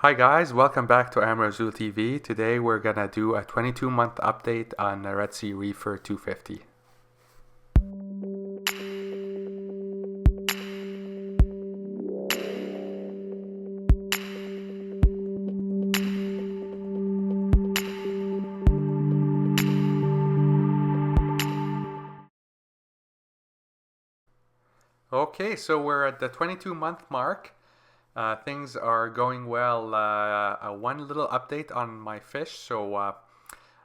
Hi guys, welcome back to Amrazul TV. Today we're gonna do a 22-month update on the Sea Reefer 250. Okay, so we're at the 22-month mark. Things are going well. One little update on my fish.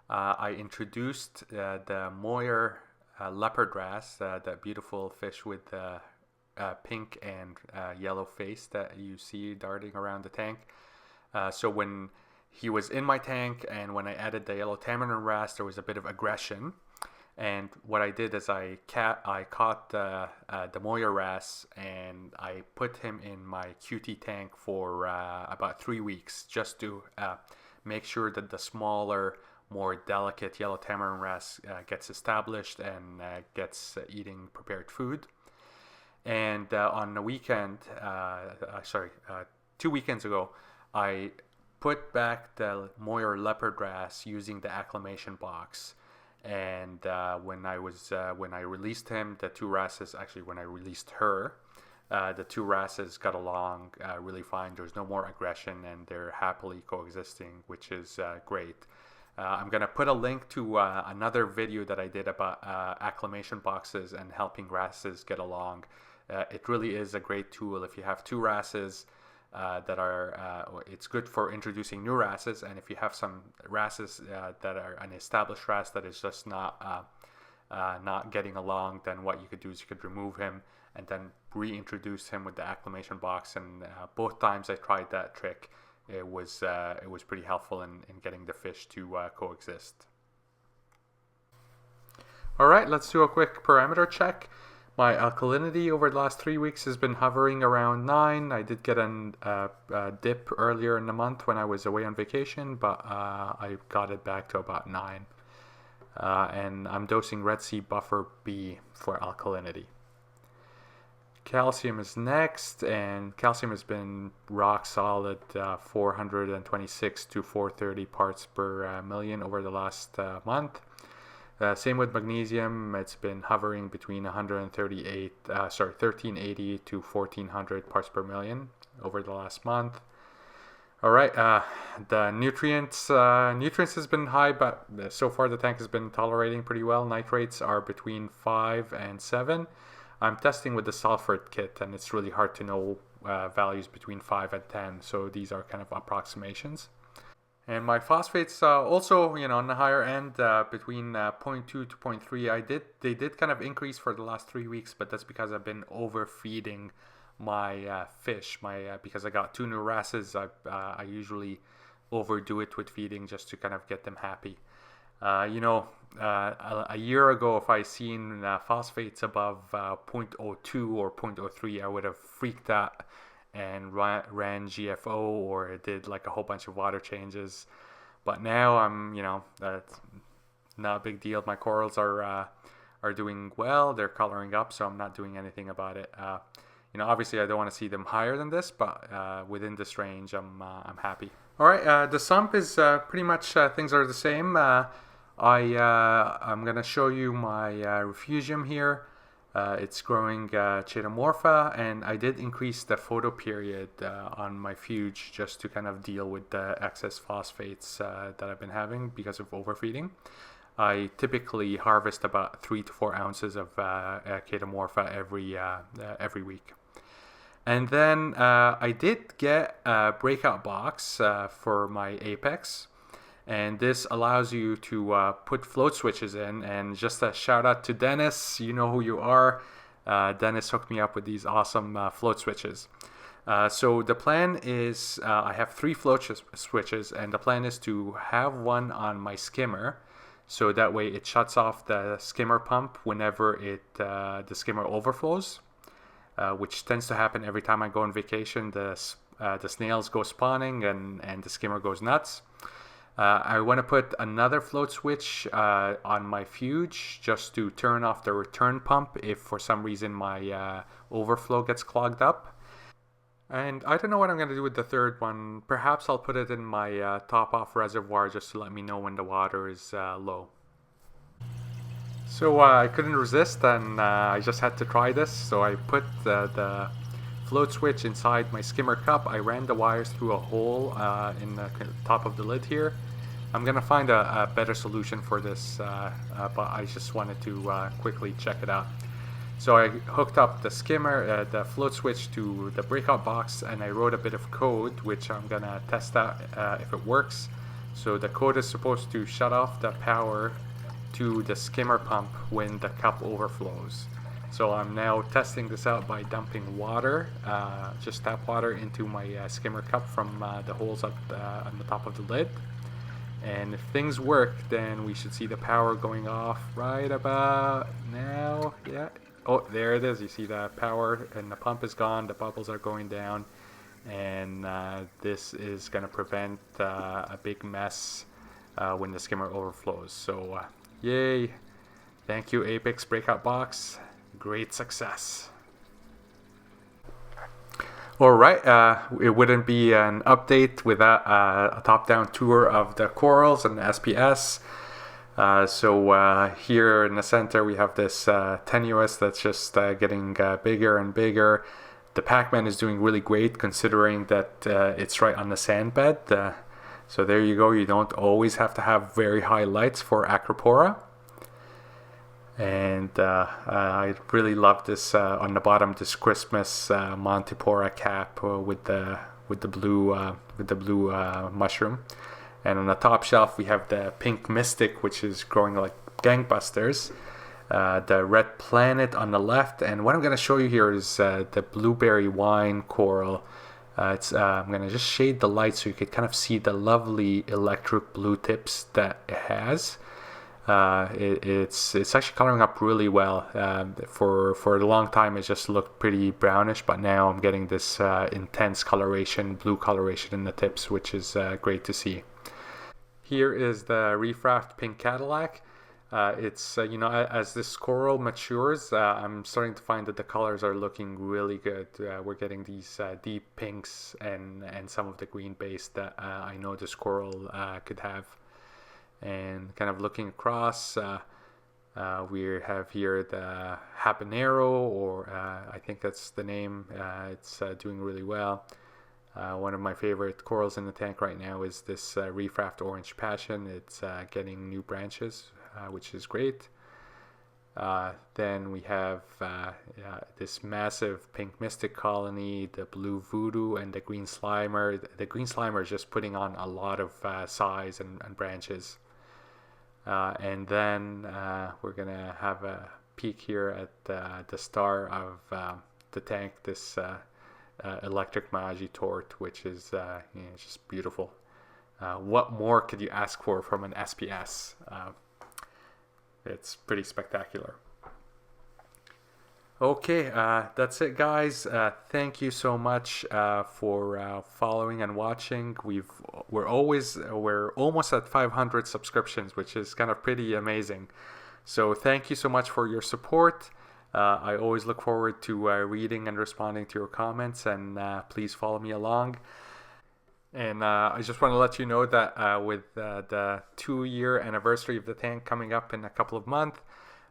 I introduced the Moyer leopard wrasse, that beautiful fish with the pink and yellow face that you see darting around the tank. So when he was in my tank and when I added the yellow tamarin wrasse, there was a bit of aggression. And what I did is I caught the Moyer wrasse and I put him in my QT tank for about 3 weeks just to make sure that the smaller, more delicate yellow tamarin wrasse gets established and gets eating prepared food. And on the weekend, 2 weekends ago, I put back the Moyer leopard wrasse using the acclimation box. And when I released him, the two wrasses, actually when I released her, the two wrasses got along really fine. There's no more aggression and they're happily coexisting, which is great. I'm gonna put a link to another video that I did about acclimation boxes and helping wrasses get along. It really is a great tool if you have two wrasses it's good for introducing new wrasses, and if you have some wrasses that are an established wrasse that is just not getting along, then what you could do is you could remove him and then reintroduce him with the acclimation box. And both times I tried that trick, it was pretty helpful in getting the fish to coexist. All right, let's do a quick parameter check. My alkalinity over the last 3 weeks has been hovering around 9. I did get a dip earlier in the month when I was away on vacation, but I got it back to about 9. And I'm dosing Red Sea Buffer B for alkalinity. Calcium is next, and calcium has been rock solid, 426 to 430 parts per million over the last month. Same with magnesium, it's been hovering between 1380 to 1400 parts per million over the last month. All right, the nutrients has been high, but so far the tank has been tolerating pretty well. Nitrates are between 5 and 7. I'm testing with the sulfur kit, and it's really hard to know values between 5 and 10, so these are kind of approximations. And my phosphates also, on the higher end, between 0.2 to 0.3. They did kind of increase for the last 3 weeks, but that's because I've been overfeeding my fish. Because I got two new wrasses, I usually overdo it with feeding just to kind of get them happy. A year ago, if I seen phosphates above 0.02 or 0.03, I would have freaked out and ran GFO or did like a whole bunch of water changes. But now I'm, that's not a big deal. My corals are doing well. They're coloring up, so I'm not doing anything about it. Obviously I don't want to see them higher than this, but within this range, I'm happy. All right, the sump is pretty much things are the same. I'm gonna show you my refugium here. It's growing chetamorpha, and I did increase the photo period on my fuge just to kind of deal with the excess phosphates that I've been having because of overfeeding. I typically harvest about 3 to 4 ounces of chetamorpha every week. And then I did get a breakout box for my Apex. And this allows you to put float switches in. And just a shout out to Dennis, you know who you are. Dennis hooked me up with these awesome float switches. So the plan is I have 3 float switches, and the plan is to have one on my skimmer, so that way it shuts off the skimmer pump whenever the skimmer overflows, which tends to happen every time I go on vacation. The snails go spawning and the skimmer goes nuts. I want to put another float switch on my fuge just to turn off the return pump if for some reason my overflow gets clogged up. And I don't know what I'm going to do with the third one. Perhaps I'll put it in my top off reservoir just to let me know when the water is low. So I couldn't resist, and I just had to try this. So I put the float switch inside my skimmer cup. I ran the wires through a hole in the top of the lid here. I'm gonna find a better solution for this, but I just wanted to quickly check it out. So I hooked up the skimmer, the float switch to the breakout box, and I wrote a bit of code which I'm gonna test out if it works. So the code is supposed to shut off the power to the skimmer pump when the cup overflows. So I'm now testing this out by dumping water, just tap water into my skimmer cup from the holes up on the top of the lid. And if things work, then we should see the power going off right about now. Yeah. Oh, there it is. You see the power and the pump is gone. The bubbles are going down. And this is going to prevent a big mess when the skimmer overflows. So yay. Thank you, Apex Breakout Box. Great success. Alright, it wouldn't be an update without a top-down tour of the corals and the SPS. So here in the center we have this tenuous that's just getting bigger and bigger. The Pac-Man is doing really great considering that it's right on the sand bed. So there you go, you don't always have to have very high lights for Acropora. And I really love this on the bottom, this Christmas Montipora cap with the blue mushroom, and on the top shelf we have the pink mystic, which is growing like gangbusters. The red planet on the left, and what I'm going to show you here is the blueberry wine coral. I'm going to just shade the light so you can kind of see the lovely electric blue tips that it has. It's actually coloring up really well. For a long time it just looked pretty brownish, but now I'm getting this intense coloration, blue coloration in the tips, which is great to see. Here is the Reef Raft Pink Cadillac. It's as this coral matures, I'm starting to find that the colors are looking really good. We're getting these deep pinks and some of the green base that I know this coral could have. And kind of looking across, we have here the habanero, or I think that's the name. It's doing really well. One of my favorite corals in the tank right now is this Reef Raft Orange Passion. It's getting new branches, which is great. Then we have this massive pink mystic colony, the blue voodoo, and the green slimer. The green slimer is just putting on a lot of size and branches. And then we're gonna have a peek here at the star of the tank, this electric Magi Tort, which is just beautiful. What more could you ask for from an SPS? It's pretty spectacular. Okay, that's it, guys. Thank you so much for following and watching. We're almost at 500 subscriptions, which is kind of pretty amazing. So thank you so much for your support. I always look forward to reading and responding to your comments, and please follow me along. And I just want to let you know that with the 2-year anniversary of the tank coming up in a couple of months,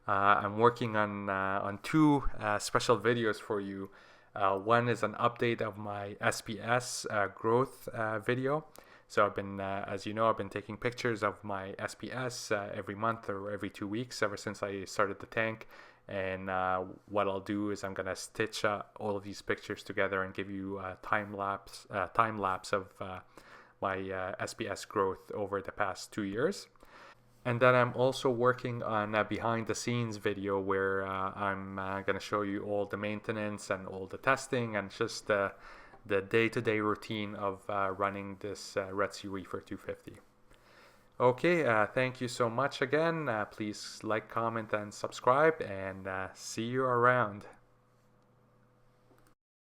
I'm working on 2 special videos for you. One is an update of my SPS growth video. So I've been, as you know, I've been taking pictures of my SPS every month or every 2 weeks ever since I started the tank. And what I'll do is I'm gonna stitch all of these pictures together and give you a time lapse of my SPS growth over the past 2 years. And then I'm also working on a behind the scenes video where I'm gonna show you all the maintenance and all the testing and just the day-to-day routine of running this Red Sea Reefer 250. Okay, thank you so much again. Please like, comment, and subscribe, and see you around.